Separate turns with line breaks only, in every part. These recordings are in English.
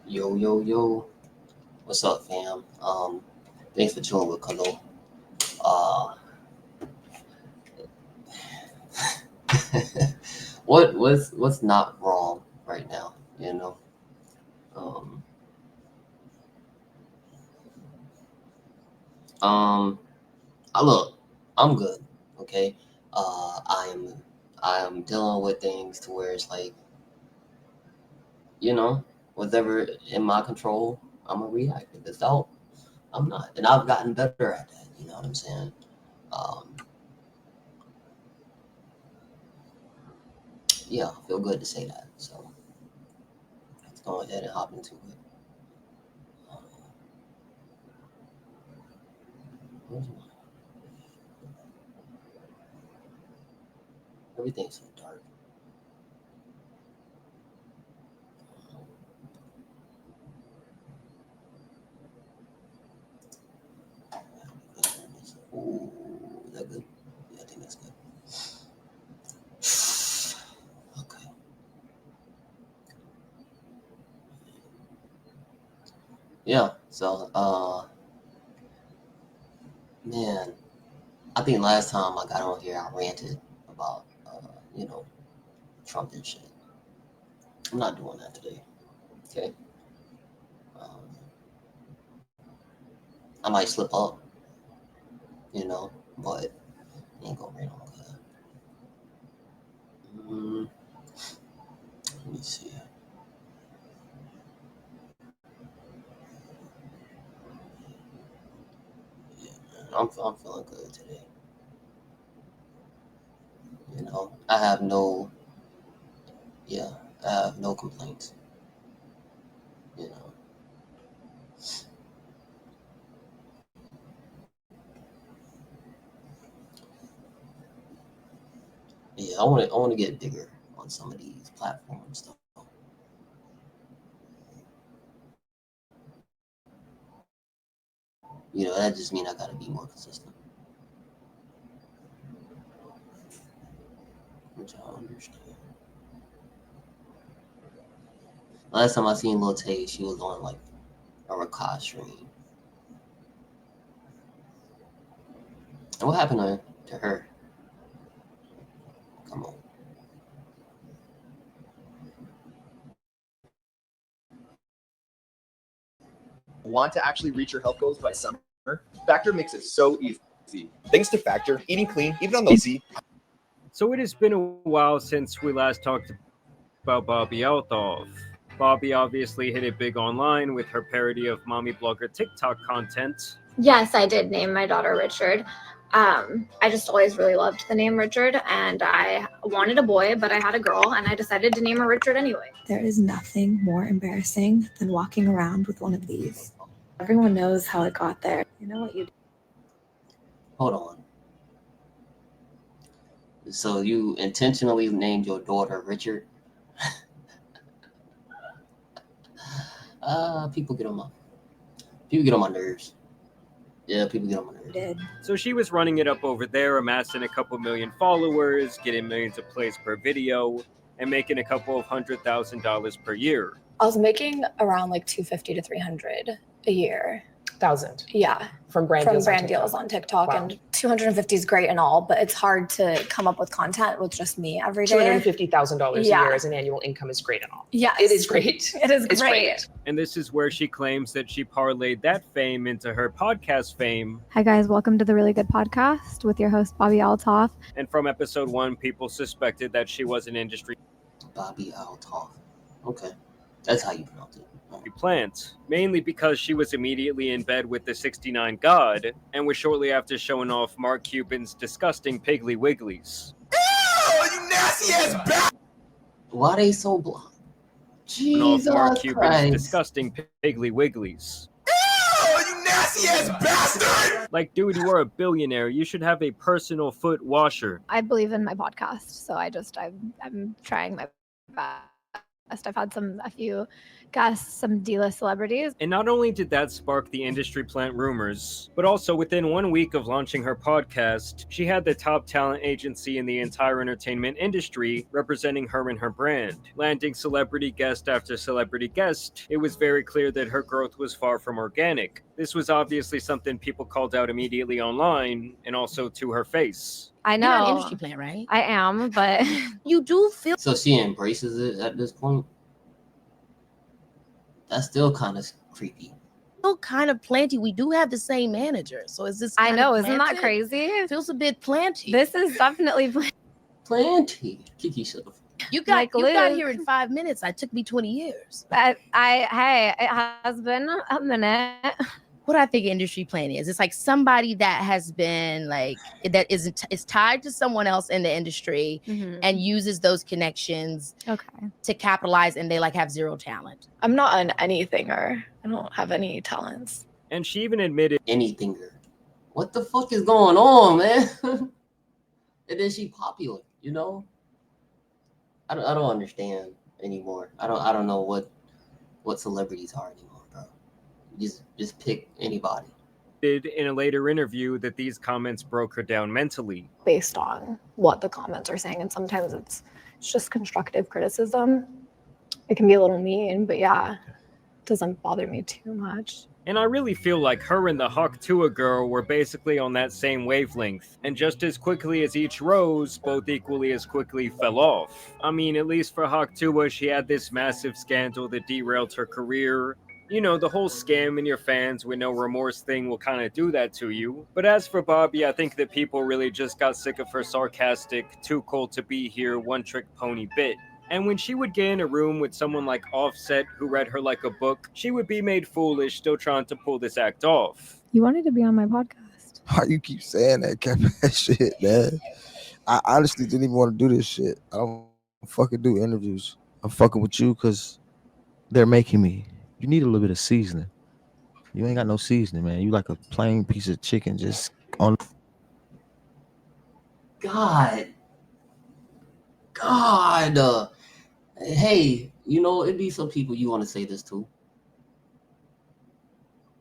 Yo, yo, yo. What's up, fam? Thanks for chilling with CuZo. Uh, what's not wrong right now? You know. Um. Um. Look, I'm good. Okay. I am dealing with things to where it's like, you know, whatever in my control, I'm gonna react. If it's out, I'm not, and I've gotten better at that. You know what I'm saying? Um. Yeah, feel good to say that. So let's go ahead and hop into it. Um, where's my- Everything's so dark. Ooh, is that good? Yeah, I think that's good. Okay. Yeah. So, man, I think last time I got on here, I ranted about, you know, Trump and shit. I'm not doing that today. Okay. Um, I might slip up, but ain't gonna rant on that. Let me see. Yeah, man, I'm feeling good today. I have yeah, I have no complaints. You know, yeah, I want to get bigger on some of these platforms, though. That just means I gotta be more consistent, which I understand. Last time I seen Lil Tay, she was on like a Rakai stream. And what happened to her? Come on.
Want to actually reach your health goals by summer, Factor makes it so easy. Thanks to Factor, eating clean, even on the easy.
So it has been a while since we last talked about Bobbi Althoff. Bobbi obviously hit it big online with her parody of mommy blogger TikTok content.
Yes, I did name my daughter Richard. I just always really loved the name Richard, and I wanted a boy, but I had a girl, and I decided to name her Richard anyway.
There is nothing more embarrassing than walking around with one of these. Everyone knows how it got there. You know what you do.
Hold on. So you intentionally named your daughter Richard? People get on my nerves. Yeah, people get on my nerves.
Did.
So she was running it up over there, amassing a couple million followers, getting millions of plays per video, and making a couple of $100,000 per year.
I was making around like 250 to 300 a year.
Thousand.
Yeah.
From brand
deals on TikTok.
Wow.
And 250 is great and all, but it's hard to come up with content with just me every day.
$250,000 a year as an annual income is great and all.
Yes.
It is great.
It is
It's
great.
And this is where she claims that she parlayed that fame into her podcast fame.
Hi guys, welcome to the Really Good Podcast with your host Bobbi Althoff.
And from episode 1, people suspected that she was an industry
Bobbi Althoff. Okay, that's how you pronounce it.
plant, mainly because she was immediately in bed with the 69 God, and was shortly after showing off Mark Cuban's disgusting Piggly Wigglies.
Ew, you nasty ass bastard!
Why they so blind?
Off Mark
Jesus
Cuban's
Christ.
disgusting Piggly Wigglies.
Ew, you nasty ass bastard!
Like, dude, you are a billionaire. You should have a personal foot washer.
I believe in my podcast, so I'm trying my best. I've had a few guests, some D-list celebrities.
And not only did that spark the industry plant rumors, but also within 1 week of launching her podcast, she had the top talent agency in the entire entertainment industry representing her and her brand. Landing celebrity guest after celebrity guest, it was very clear that her growth was far from organic. This was obviously something people called out immediately online and also to her face.
I
You're not an
know.
industry plant, right?
I am, but
You do feel
So she embraces it at this point. That's still kind of creepy.
kind of planty. We do have the same manager, so is this?
I
kind
know,
of
isn't that
planted?
crazy?
Feels a bit planty.
This is definitely
Plenty. Kiki should have.
you got
Liz.
here in 5 minutes. It took me 20 years.
hey, it has been a minute.
What I think industry plant is, it's like somebody that has been like that is tied to someone else in the industry and uses those connections to capitalize, and they like have zero talent.
I'm not an anythinger. I don't have any talents.
And she even admitted
Anythinger. What the fuck is going on, man? And then she popular, you know? I don't understand anymore. I don't know what celebrities are anymore, bro. Just pick anybody.
in a later interview that these comments broke her down mentally.
Based on what the comments are saying, and sometimes it's just constructive criticism. It can be a little mean, but yeah, it doesn't bother me too much.
And I really feel like her and the Hawk Tua girl were basically on that same wavelength. And just as quickly as each rose, both equally as quickly fell off. I mean, at least for Hawk Tua, she had this massive scandal that derailed her career. You know, the whole scam in your fans with no remorse thing will kind of do that to you. But as for Bobbi, I think that people really just got sick of her sarcastic, too cold to be here, one-trick pony bit. And when she would get in a room with someone like Offset, who read her like a book, she would be made foolish still trying to pull this act off.
You wanted to be on my podcast.
Why you keep saying that shit, man? I honestly didn't even want to do this shit. I don't fucking do interviews. I'm fucking with you because they're making me. You need a little bit of seasoning. You ain't got no seasoning, man. You like a plain piece of chicken just on.
God. Hey, you know, it'd be some people you want to say this to.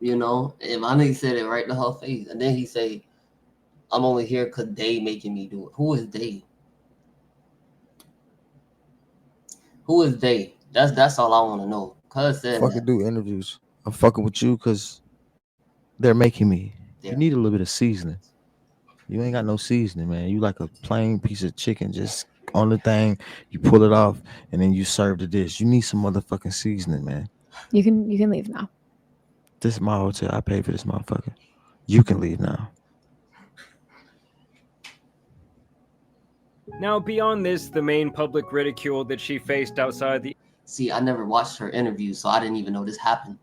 You know, and my nigga said it right to her face. And then he say, I'm only here because they making me do it. Who is they? Who is they? That's all I want to know. Cuz said
fucking do interviews. I'm fucking with you because they're making me. You need a little bit of seasoning. You ain't got no seasoning, man. You like a plain piece of chicken just on the thing. You pull it off and then you serve the dish. You need some motherfucking seasoning, man.
You can leave now.
This is my hotel. I paid for this motherfucker. You can leave now.
Now, beyond this, the main public ridicule that she faced outside the...
See, I never watched her interview, so I didn't even know this happened.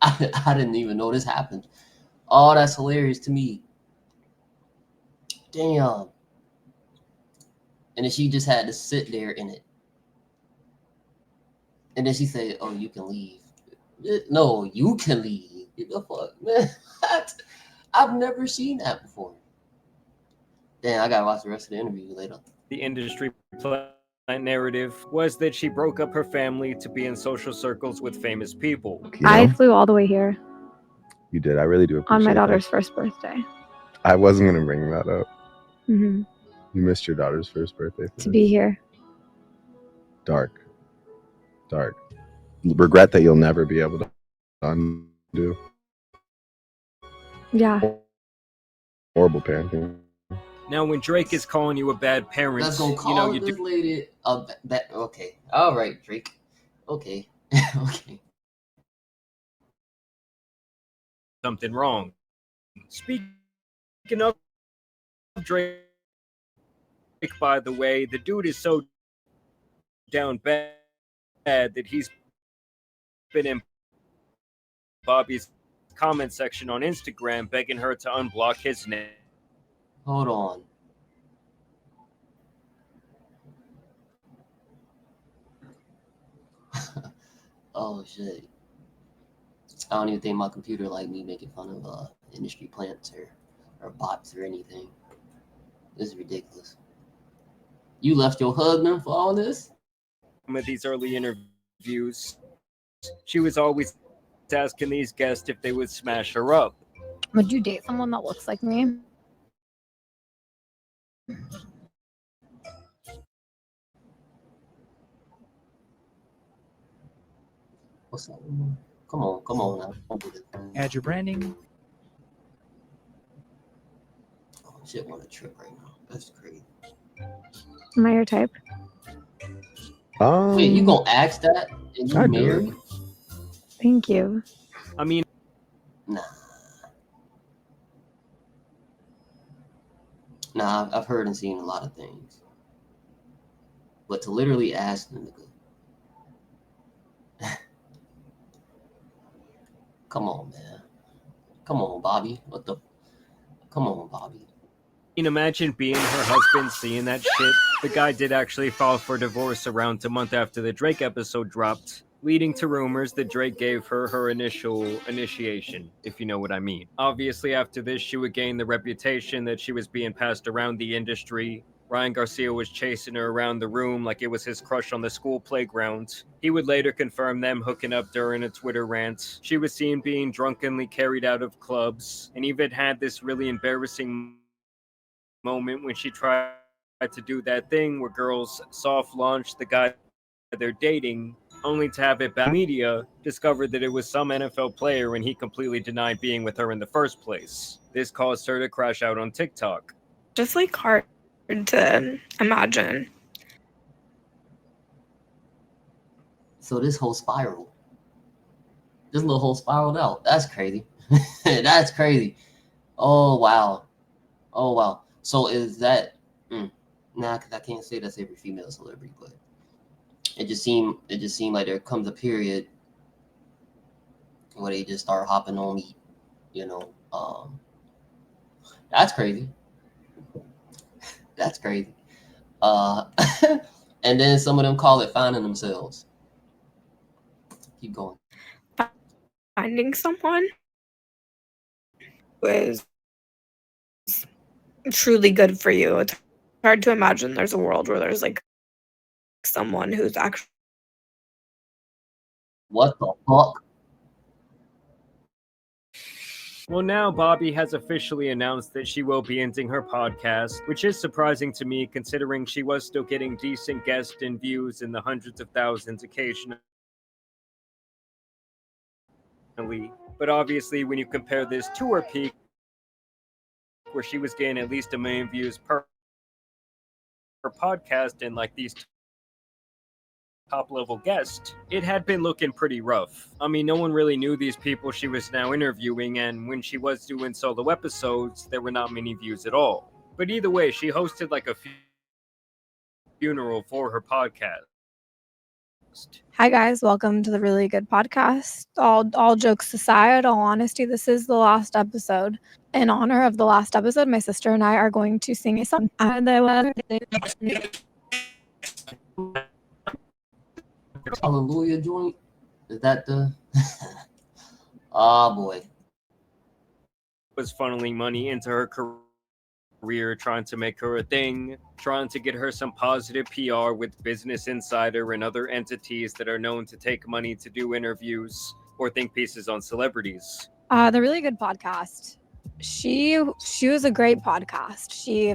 I didn't even know this happened. Oh, that's hilarious to me. Damn. And then she just had to sit there in it. And then she said, oh, you can leave. No, you can leave. What the fuck, man? I've never seen that before. Damn, I gotta watch the rest of the interview later.
The industry narrative was that she broke up her family to be in social circles with famous people.
I flew all the way here
You did. I really do appreciate
on my
that.
daughter's first birthday.
I wasn't going to bring that up.
Mm-hmm.
You missed your daughter's first birthday.
To be here.
Dark. Regret that you'll never be able to undo.
Yeah.
Horrible parenting.
Now, when Drake is calling you a bad parent,
Let's go call
you know, you
this
do
lady a bad. Okay. All right, Drake. Okay. Okay.
something wrong. Speaking of Drake, by the way, the dude is so down bad that he's been in Bobbi's comment section on Instagram begging her to unblock his name.
Hold on. Oh shit. I don't even think my computer like me making fun of industry plants or bots or anything. This is ridiculous. You left your husband for all this?
Some of these early interviews interviews, she was always asking these guests if they would smash her up.
Would you date someone that looks like me?
What's up? Come on now. Don't do this.
Add your branding.
Oh, shit, want a trip right now. That's crazy.
Am I your type?
Wait, you gonna ask that and you
I do
married?
Thank you.
I mean,
Nah, I've heard and seen a lot of things. But to literally ask the nigga, come on, man. Come on, Bobbi. Come on, Bobbi.
Imagine being her husband, seeing that shit. The guy did actually file for divorce around a month after the Drake episode dropped, leading to rumors that Drake gave her her initial initiation, if you know what I mean. Obviously, after this, she would gain the reputation that she was being passed around the industry. Ryan Garcia was chasing her around the room like it was his crush on the school playground. He would later confirm them hooking up during a Twitter rant. She was seen being drunkenly carried out of clubs, and even had this really embarrassing moment when she tried to do that thing where girls soft launch the guy they're dating, only to have it back. Media discovered that it was some NFL player and he completely denied being with her in the first place. This caused her to crash out on TikTok.
Just like hard to imagine.
So this whole little whole spiraled out. That's crazy. That's crazy. Oh wow. So is that nah? Because I can't say that's every female celebrity, but it just seemed like there comes a period where they just start hopping on me. You know, that's crazy. That's crazy. And then some of them call it finding themselves. Keep going.
Finding someone who is truly good for you. It's hard to imagine there's a world where there's like someone who's actually.
What the fuck?
Well, now Bobbi has officially announced that she will be ending her podcast, which is surprising to me considering she was still getting decent guests and views in the hundreds of thousands occasionally. But obviously, when you compare this to her peak, where she was getting at least 1 million views per podcast and like these top level guests, it had been looking pretty rough. I mean, no one really knew these people she was now interviewing, and when she was doing solo episodes, there were not many views at all. But either way, she hosted like a funeral for her podcast.
Hi guys, welcome to the Really Good Podcast. All jokes aside, all honesty, this is the last episode. In honor of the last episode, my sister and I are going to sing a song.
Hallelujah joint? Is that the? Oh boy.
Was funneling money into her career, trying to make her a thing, trying to get her some positive PR with Business Insider and other entities that are known to take money to do interviews or think pieces on celebrities.
The Really Good Podcast. She was a great podcast. She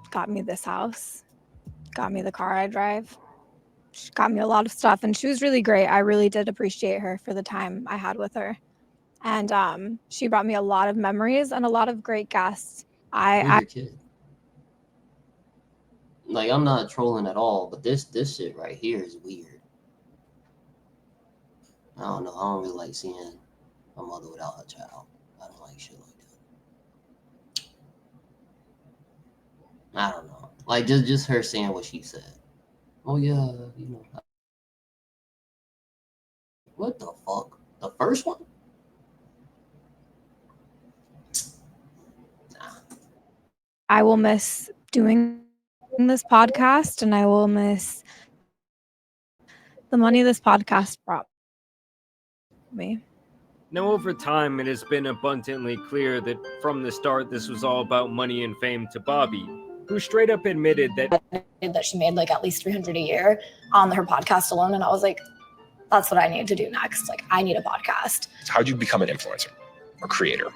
got me this house, got me the car I drive. She got me a lot of stuff, and she was really great. I really did appreciate her for the time I had with her. And she brought me a lot of memories and a lot of great guests.
Who's your kid? Like, I'm not trolling at all, but this shit right here is weird. I don't know. I don't really like seeing a mother without her child. I don't like shit like that. I don't know. Like, just her saying what she said. Oh yeah, you know. What the fuck? The first one?
I will miss doing this podcast, and I will miss the money this podcast brought me.
Now, over time, it has been abundantly clear that from the start, this was all about money and fame to Bobbi. who straight up admitted
that she made like at least 300 a year on her podcast alone. And I was like, that's what I need to do next. Like, I need a podcast.
How'd you become an influencer or creator?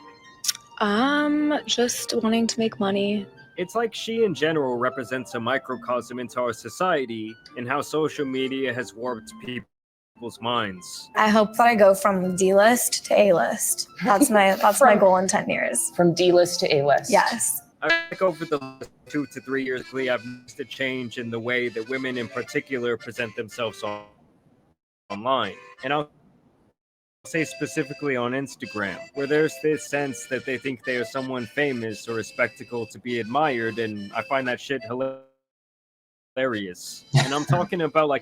Just wanting to make money.
it's like she in general represents a microcosm into our society and how social media has warped people's minds.
I hope that I go from D-list to A-list. That's my goal in 10 years.
From D-list to A-list.
Yes.
I think over the last 2 to 3 years, I've noticed a change in the way that women in particular present themselves online. And I'll say specifically on Instagram, where there's this sense that they think they are someone famous or a spectacle to be admired, and I find that shit hilarious. And I'm talking about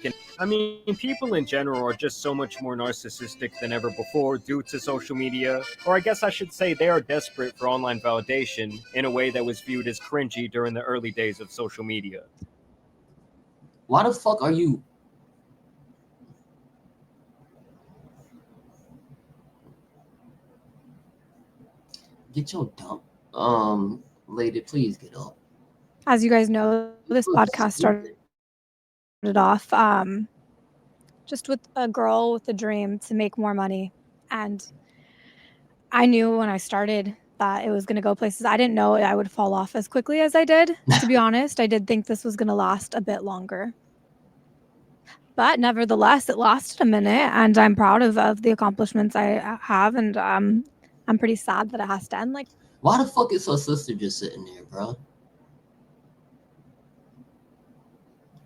people in general are just so much more narcissistic than ever before due to social media, or I guess I should say they are desperate for online validation in a way that was viewed as cringy during the early days of social media.
Why the fuck are you? Get your dumb lady, please get up.
As you guys know, this podcast started off just with a girl with a dream to make more money. And I knew when I started that it was going to go places. I didn't know I would fall off as quickly as I did, to be honest. I did think this was going to last a bit longer. But nevertheless, it lasted a minute, and I'm proud of the accomplishments I have, and I'm pretty sad that it has to end. Like,
why the fuck is her sister just sitting there, bro?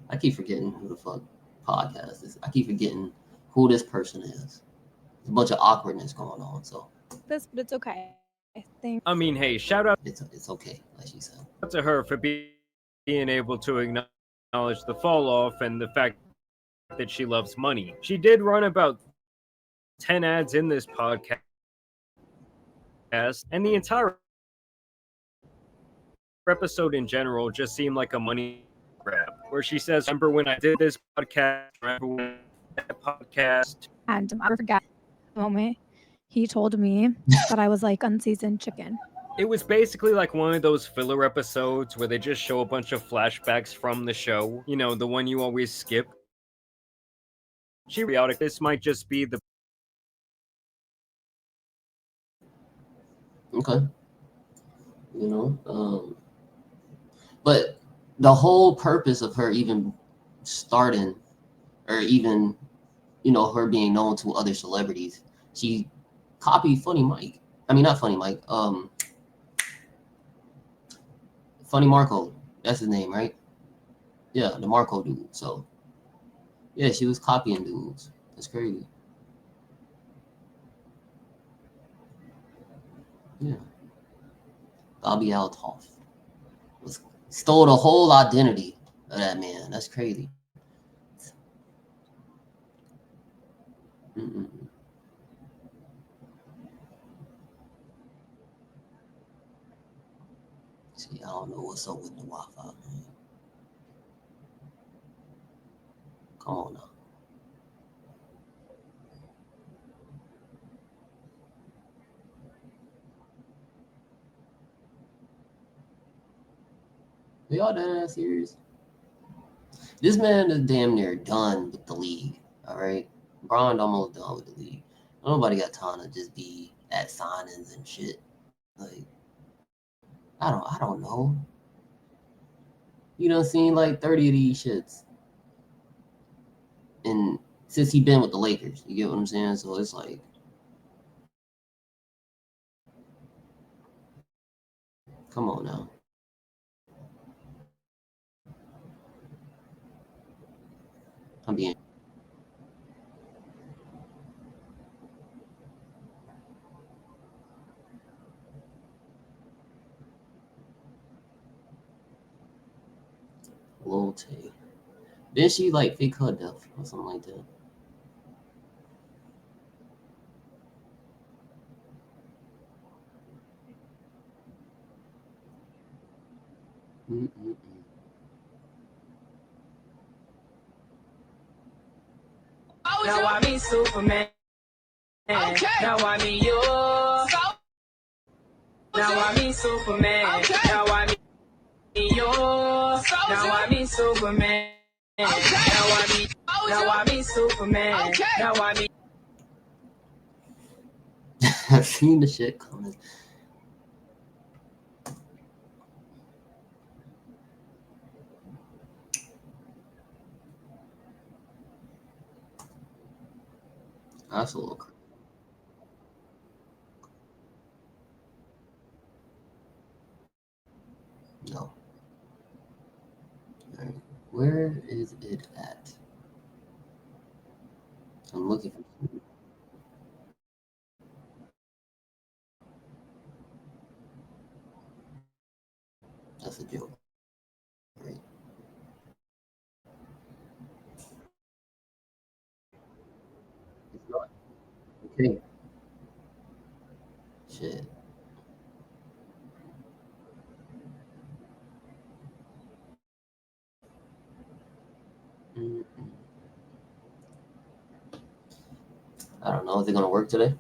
I keep forgetting who the fuck podcast is. I keep forgetting who this person is. There's a bunch of awkwardness going on, so.
But it's okay.
I mean, hey, shout out.
It's okay, like she said.
To her for being able to acknowledge the fall off and the fact that she loves money. She did run about 10 ads in this podcast, and the entire episode in general just seemed like a money grab, where she says, remember when I did this podcast, remember when that podcast.
And I forget the moment he told me that I was like unseasoned chicken.
It was basically like one of those filler episodes where they just show a bunch of flashbacks from the show, you know, the one you always skip. This might just be the
okay, you know, but the whole purpose of her even starting, or even, you know, her being known to other celebrities, she copied Funny Mike. I mean, not Funny Mike. Funny Marco. That's his name, right? Yeah, the Marco dude. So, yeah, she was copying dudes. That's crazy. Yeah. Bobbi Altoff stole the whole identity of that man. That's crazy. Mm-mm. See, I don't know what's up with the Wi-Fi, man. Come on now. Y'all that serious? This man is damn near done with the league. All right, Bron almost done with the league. Nobody got time to just be at signings and shit. Like, I don't know. You done seen like 30 of these shits, and since he been with the Lakers, you get what I'm saying? So it's like, come on now. I'm being. Lil Tay. Didn't she like fake her death or something like that? Mm-mm-mm.
Now I mean Superman. Okay. Now I mean you. Now I mean Superman. Okay. Now I mean Now I mean Superman. Now I mean Superman. Now I mean.
I've seen the shit coming. That's a little crazy. No. Right. Where is it at? I'm looking for. That's a joke. Right. It's not. Okay. Shit. Mm-mm. I don't know. Is it gonna work today?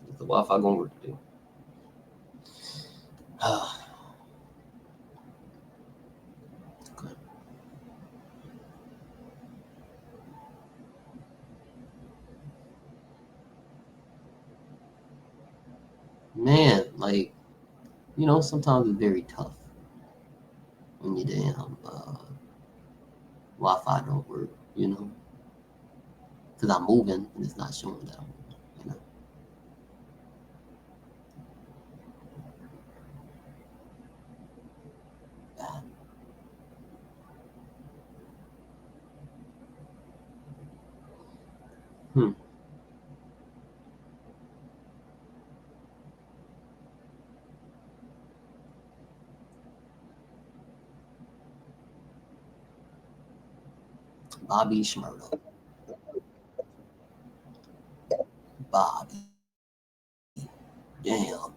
Is the Wi-Fi gonna work today? Man, like, sometimes it's very tough when your damn Wi-Fi don't work, because I'm moving and it's not showing that I'm moving. Bad. Bobby Schmurdo. Bobby. Damn.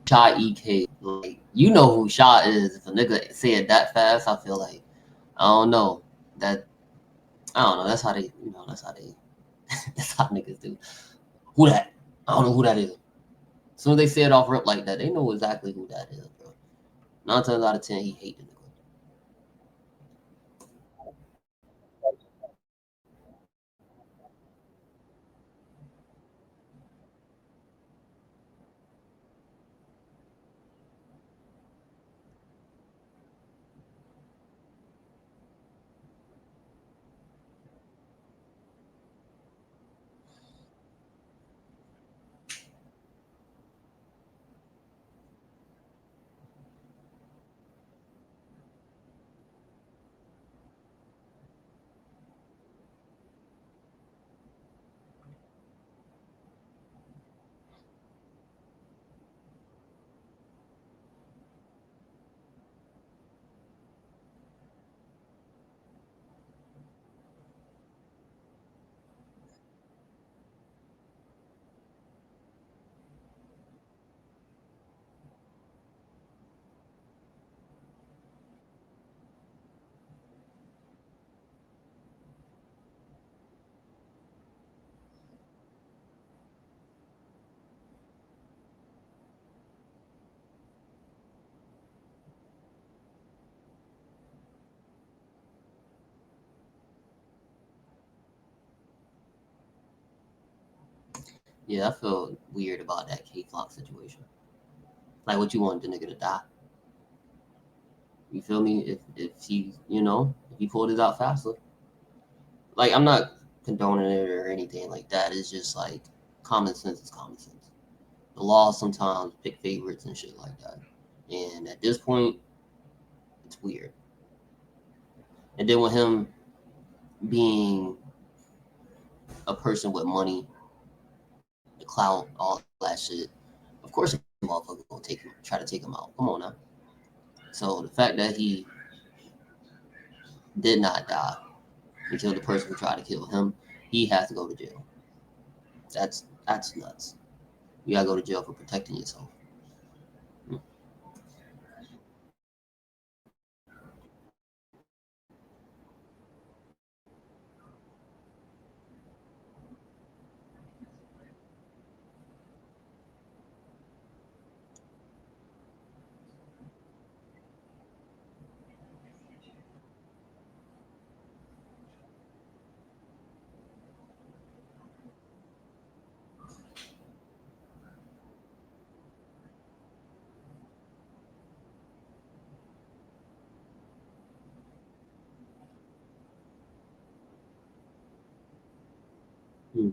Sha EK. Like, you know who Sha is. If a nigga say it that fast, I feel like, I don't know. I don't know. That's how they, that's how niggas do. Who that? I don't know who that is. As soon as they say it off rip like that, they know exactly who that is, bro. 9 times out of 10, he hate the nigga. Yeah, I feel weird about that K-Flock situation. Like, what you want the nigga to die? You feel me? If he, if he pulled it out faster. Like, I'm not condoning it or anything like that. It's just like common sense is common sense. The law sometimes pick favorites and shit like that. And at this point, it's weird. And then with him being a person with money, the clout, all that shit, of course motherfucker gonna try to take him out. Come on now. So the fact that he did not die and kill the person who tried to kill him, he has to go to jail. That's nuts. You gotta go to jail for protecting yourself. Hmm.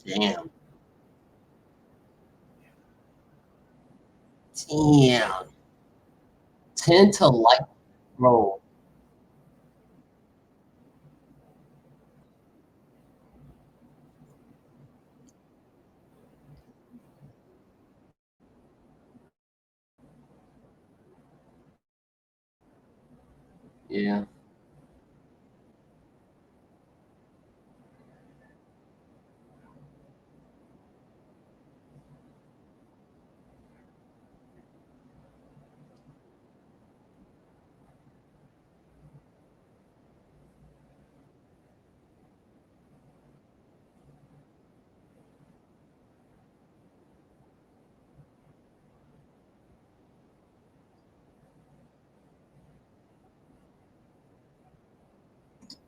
Damn. Damn. 10 to life, bro. Yeah.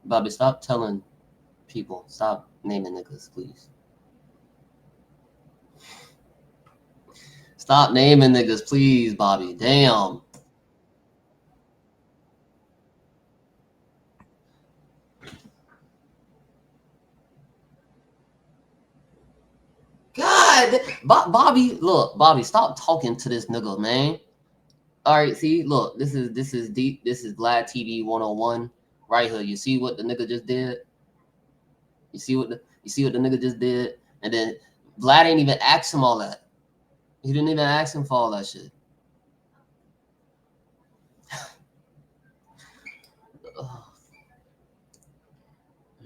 Bobby, stop telling people. Stop naming niggas, please. Stop naming niggas, please, Bobby. Damn. God, Bobby, look, Bobby, stop talking to this nigga, man. All right, see, look, this is deep. This is Vlad TV 101 right here. You see what the nigga just did? You see what the nigga just did? And then Vlad ain't even asked him all that. He didn't even ask him for all that shit. All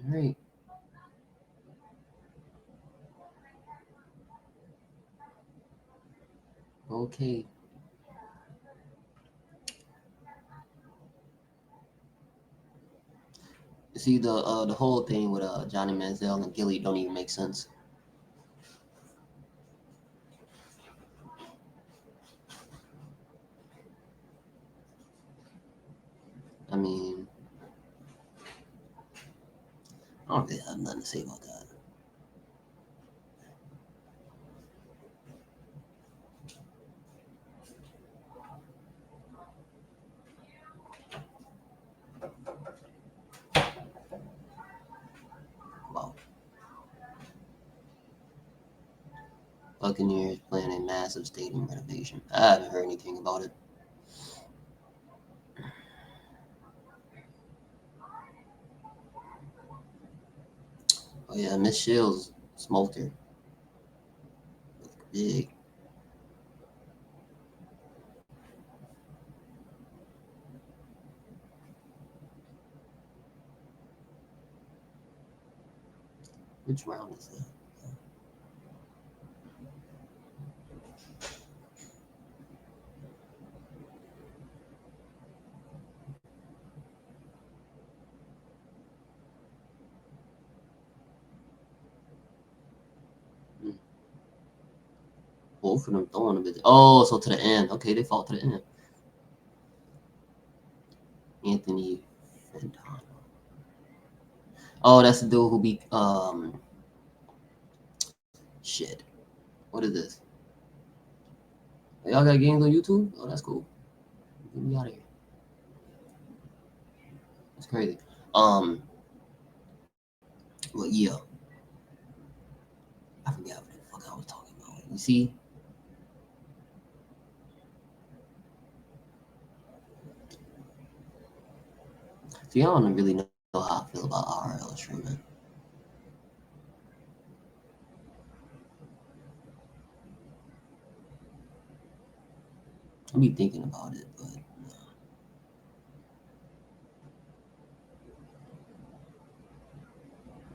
right. Okay. See the whole thing with Johnny Manziel and Gilly don't even make sense. I mean, I don't really have nothing to say about that. Wow. Buccaneers planning a massive stadium renovation. I haven't heard anything about it. Oh yeah, Miss Shields smoked her. Big. Which round is that? Both of them throwing a bit. Oh, so to the end. Okay, they fought to the end. Anthony Fentano. Oh, that's the dude who beat shit. What is this? Y'all got games on YouTube? Oh, that's cool. Get me out of here. That's crazy. Well, yeah. I forgot what the fuck I was talking about. You see? See, I don't really know how I feel about IRL streaming. I be thinking about it, but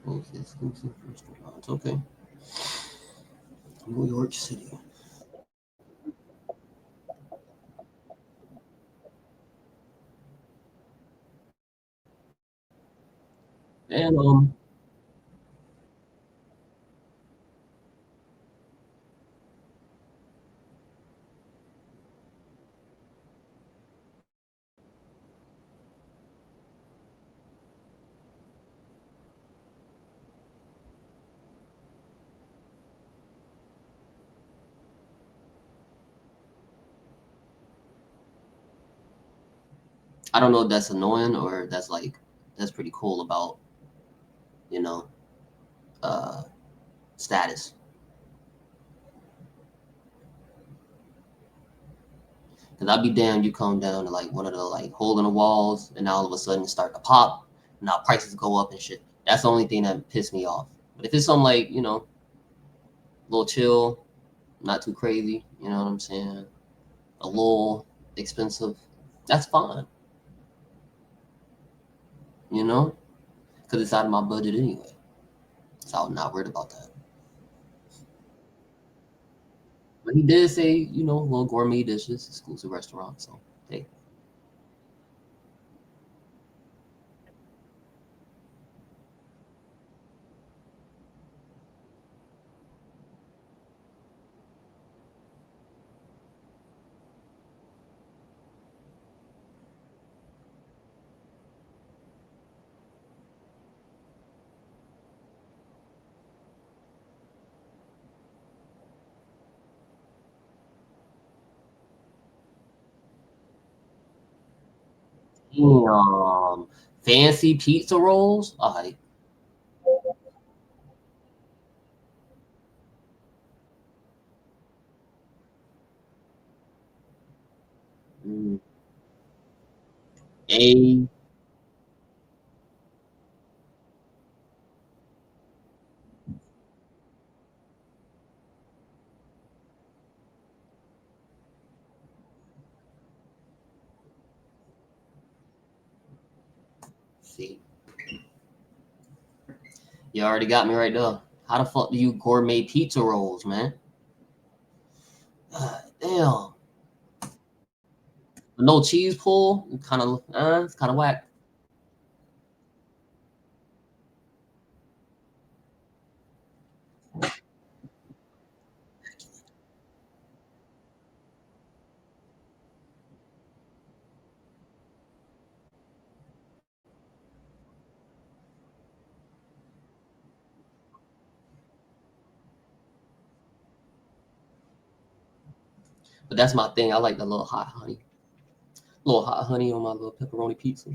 most exclusive restaurants. Okay. New York City. And I don't know if that's annoying or that's pretty cool about, you know, uh status. Cause I'd be damned you come down to like one of the like hole in the walls and now all of a sudden start to pop. Now prices go up and shit. That's the only thing that pissed me off. But if it's something like, you know, a little chill, not too crazy, you know what I'm saying? A little expensive, that's fine, you know? Because it's out of my budget anyway. So I'm not worried about that. But he did say, you know, little gourmet dishes, exclusive restaurant. So, hey. Fancy pizza rolls? All right. Mm. A See, you already got me right there. How the fuck do you gourmet pizza rolls, man? Damn. No cheese pull? Kind of, it's kind of whack. But that's my thing. I like the little hot honey. Little hot honey on my little pepperoni pizza.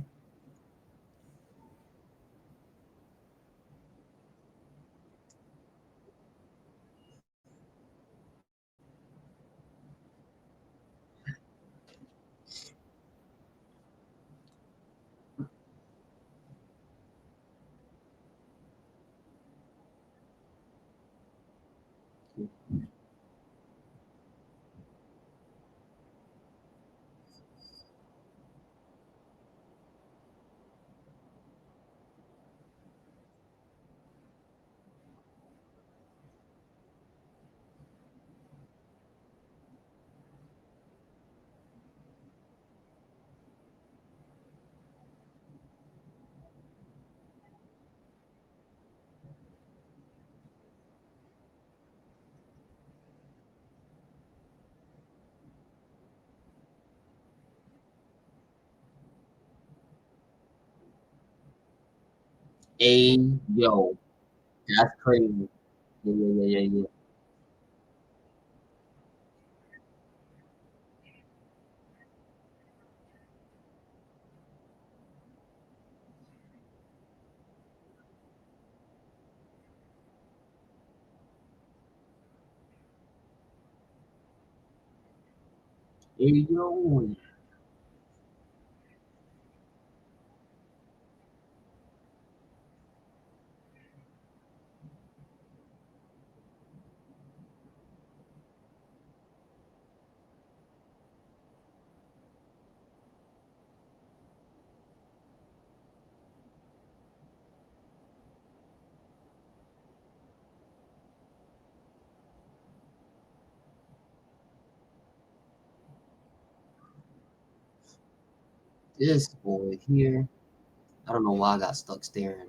Yo, that's crazy. Yeah, yeah, yeah, yeah, yeah. Hey, yo. This boy here, I don't know why I got stuck staring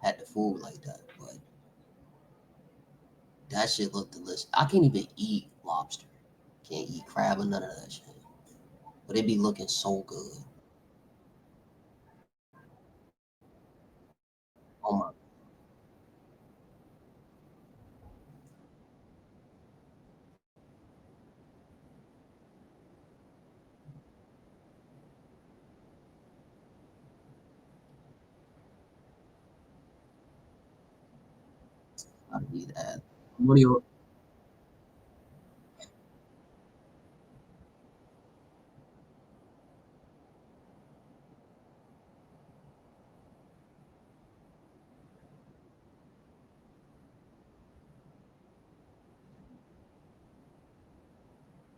at the food like that, but that shit looked delicious. I can't even eat lobster. Can't eat crab or none of that shit. But it be looking so good. Oh my. I need that. What do you?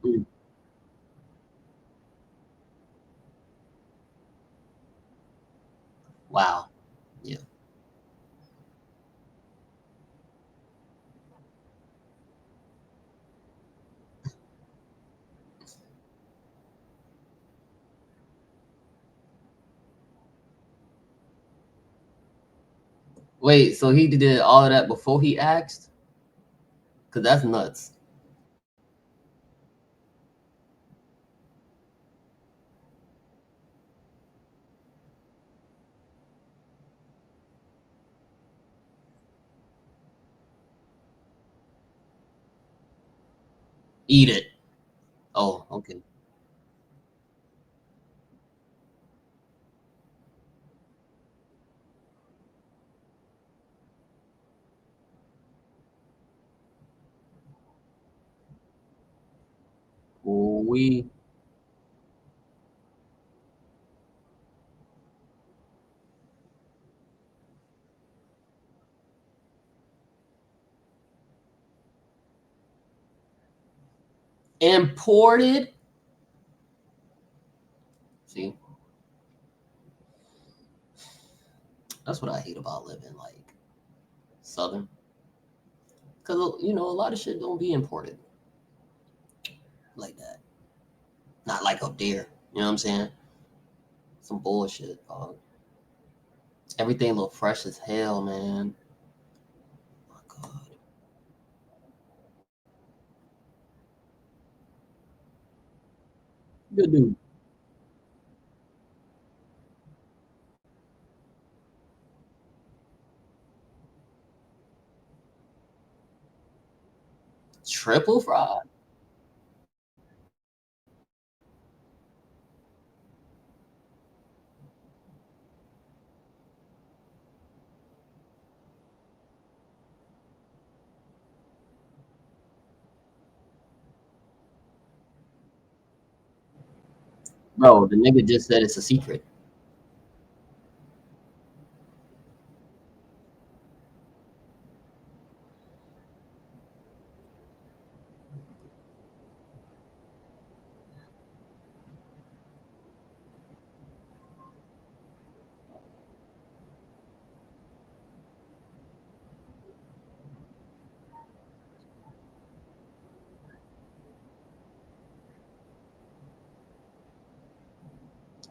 Mm, wow. Yeah. Wait, so he did all of that before he asked? Cause that's nuts. Eat it. Oh, okay. We imported. See, that's what I hate about living like southern. Cause you know a lot of shit don't be imported like that. Not like up there. You know what I'm saying? Some bullshit. Everything look fresh as hell, man. Oh my God. Good dude. Triple fried. Bro, the nigga just said it's a secret.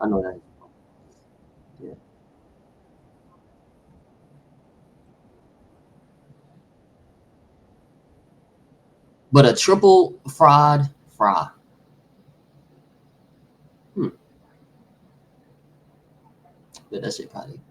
I know that. Yeah. But a triple fried fry. Hmm. But that shit probably.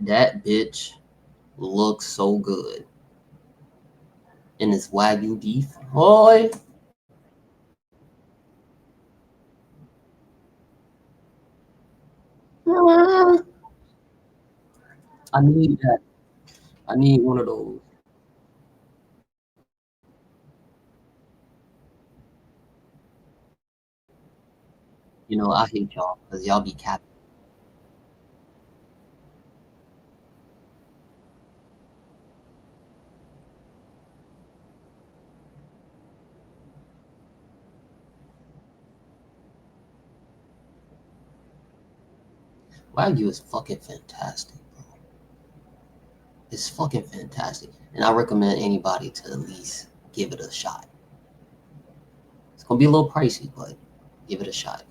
That bitch looks so good. And it's Wagyu beef. Boy. I need that. I need one of those. You know, I hate y'all because y'all be capping. Wagyu is fucking fantastic, bro. It's fucking fantastic, and I recommend anybody to at least give it a shot. It's gonna be a little pricey, but give it a shot.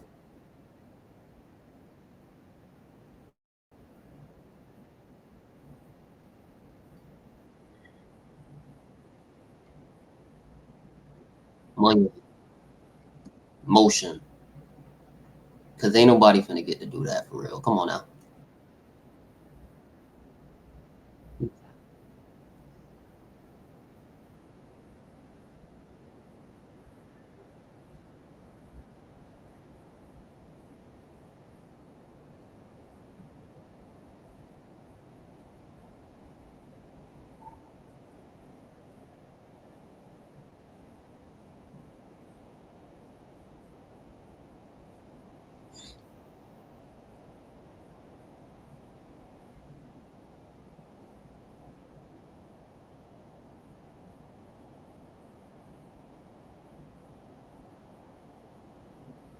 Money, motion, because ain't nobody finna get to do that for real. Come on now.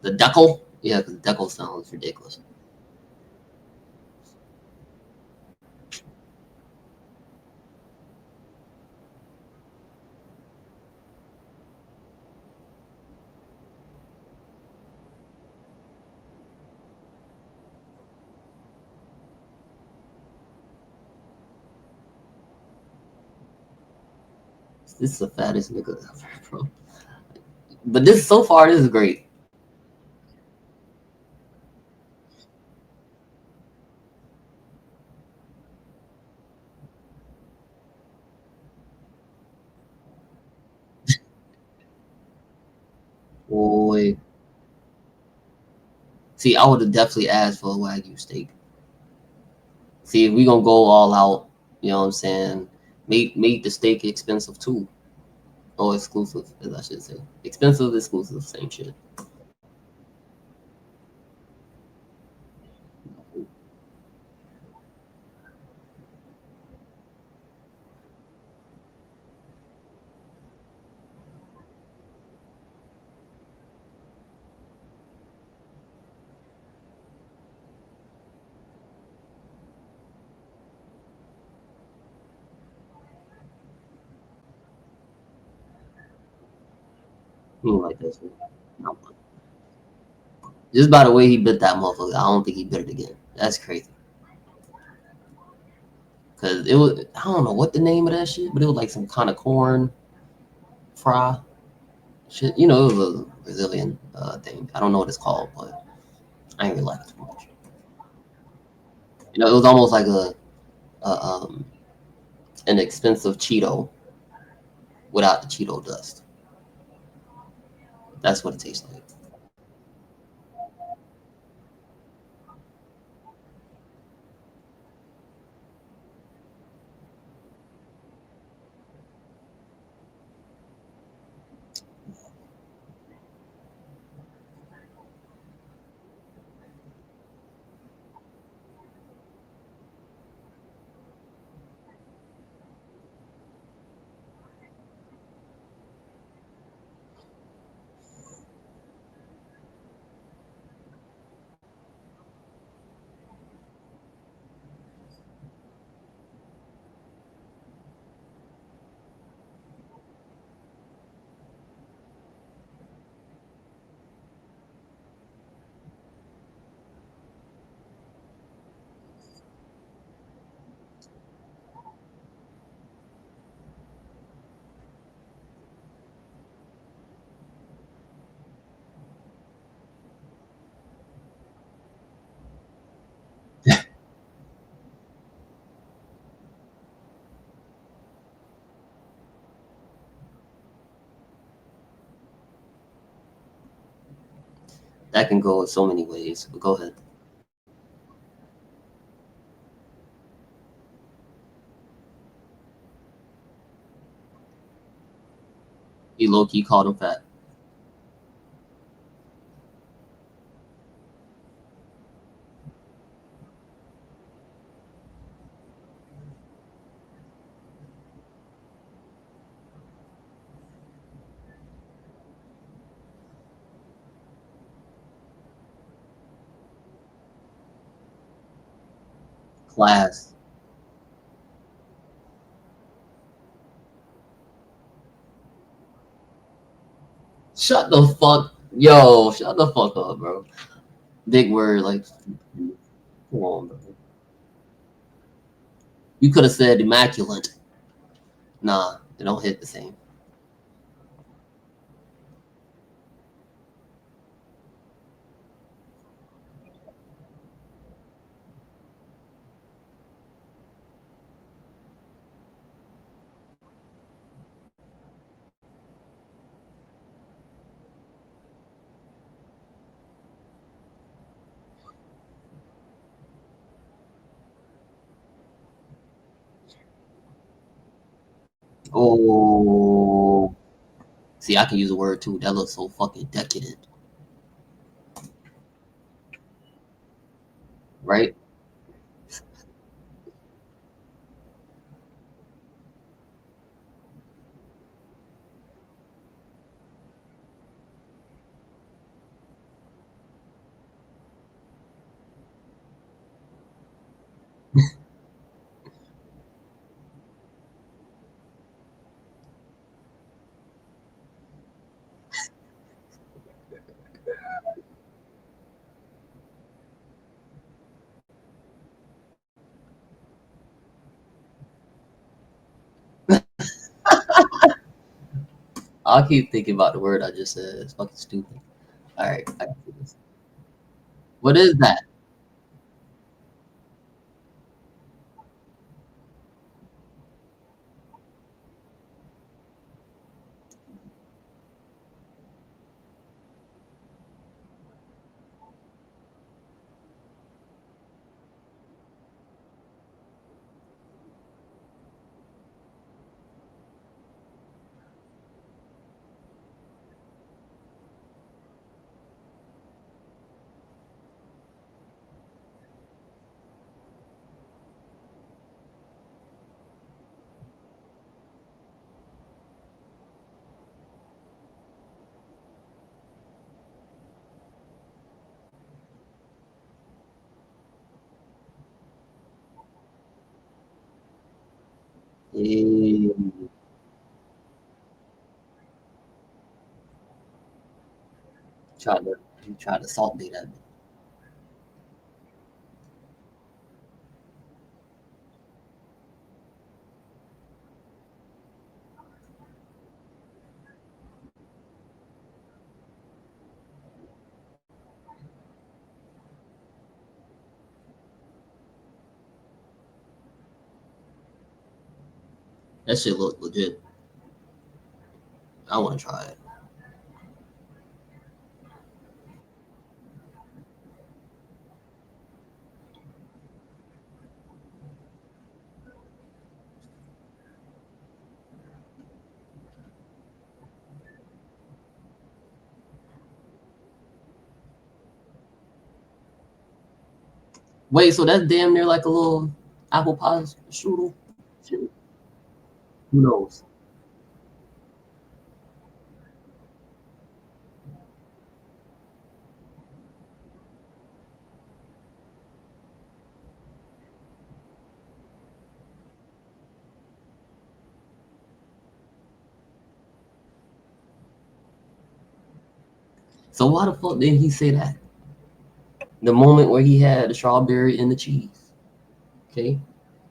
The decal, yeah, because decal sounds ridiculous. This is the fattest nigga ever, bro. But this so far, this is great. Boy, see, I would have definitely asked for a Wagyu steak. See, if we gonna go all out, you know what I'm saying? Make the steak expensive too, or exclusive, as I should say. Expensive, exclusive, same shit. He ain't like this. No. Just by the way he bit that motherfucker, I don't think he bit it again. That's crazy. Cause it was, I don't know what the name of that shit, but it was like some kind of corn fry shit. You know, it was a Brazilian thing. I don't know what it's called, but I ain't really like it too much. You know, it was almost like a an expensive Cheeto without the Cheeto dust. That's what it tastes like. That can go in so many ways. But go ahead. He low key called him fat. Class. Shut the fuck, yo, shut the fuck up, bro. Big word, like, come on, bro. You could have said immaculate. Nah, they don't hit the same. Oh, see, I can use a word too. That looks so fucking decadent, right? I'll keep thinking about the word I just said. It's fucking stupid. All right, I got this. What is that? Eh, Try to you try to salt me that. That shit look legit. I want to try it. Wait, so that's damn near like a little apple pie strudel. Shit. Who knows? So why the fuck didn't he say that? The moment where he had the strawberry and the cheese. Okay?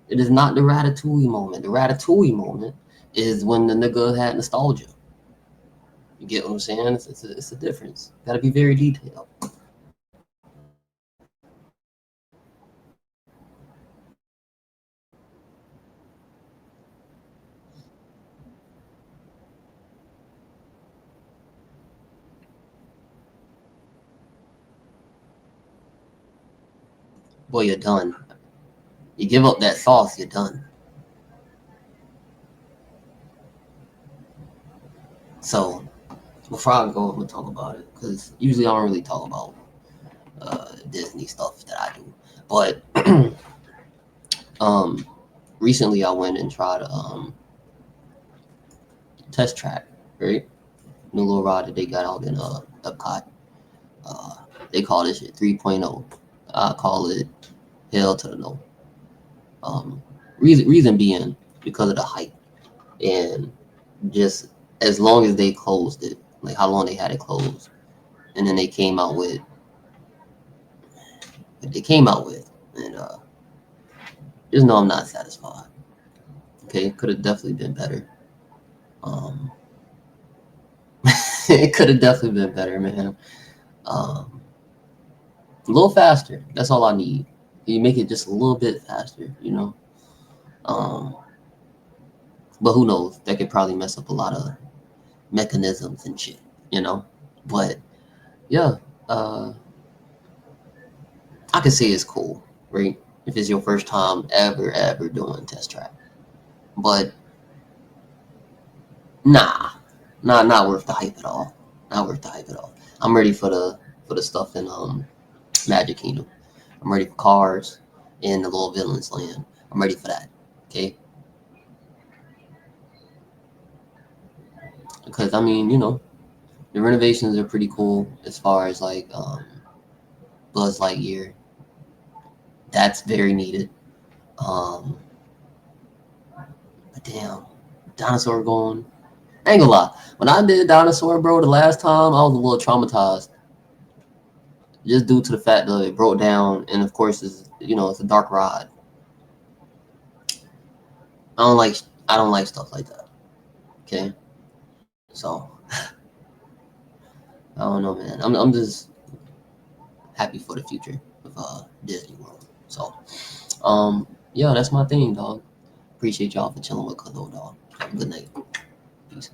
It is not the ratatouille moment. The ratatouille moment is when the nigga had nostalgia. You get what I'm saying? It's a difference. Gotta be very detailed. Boy, you're done. You give up that sauce, you're done. So before I go, I'm gonna talk about it because usually I don't really talk about Disney stuff that I do. But recently I went and tried test track, right? New little ride that they got out in Epcot. They call this shit 3.0. I call it hell to the no. Reason being because of the hype, and just as long as they closed it, like how long they had it closed, and then they came out with what they came out with, and just know I'm not satisfied. Okay, could have definitely been better. It could have definitely been better, man. Um, a little faster. That's all I need. You make it just a little bit faster, you know. Um, but who knows? That could probably mess up a lot of mechanisms and shit, you know. But yeah, I can say it's cool, right? If it's your first time ever doing test track, but not worth the hype at all. Not worth the hype at all. I'm ready for the stuff in Magic Kingdom. I'm ready for cars in the little villains land. I'm ready for that. Okay. Because I mean, you know, the renovations are pretty cool as far as like Buzz Lightyear. That's very needed. Um, but damn, dinosaur going. I ain't gonna lie. When I did dinosaur, bro, the last time I was a little traumatized, just due to the fact that it broke down, and of course, it's a dark ride. I don't like I don't like stuff like that. Okay, so I don't know, man. I'm just happy for the future of Disney World. So, yeah, that's my thing, dog. Appreciate y'all for chilling with CuZo, dog. Have a good night. Peace.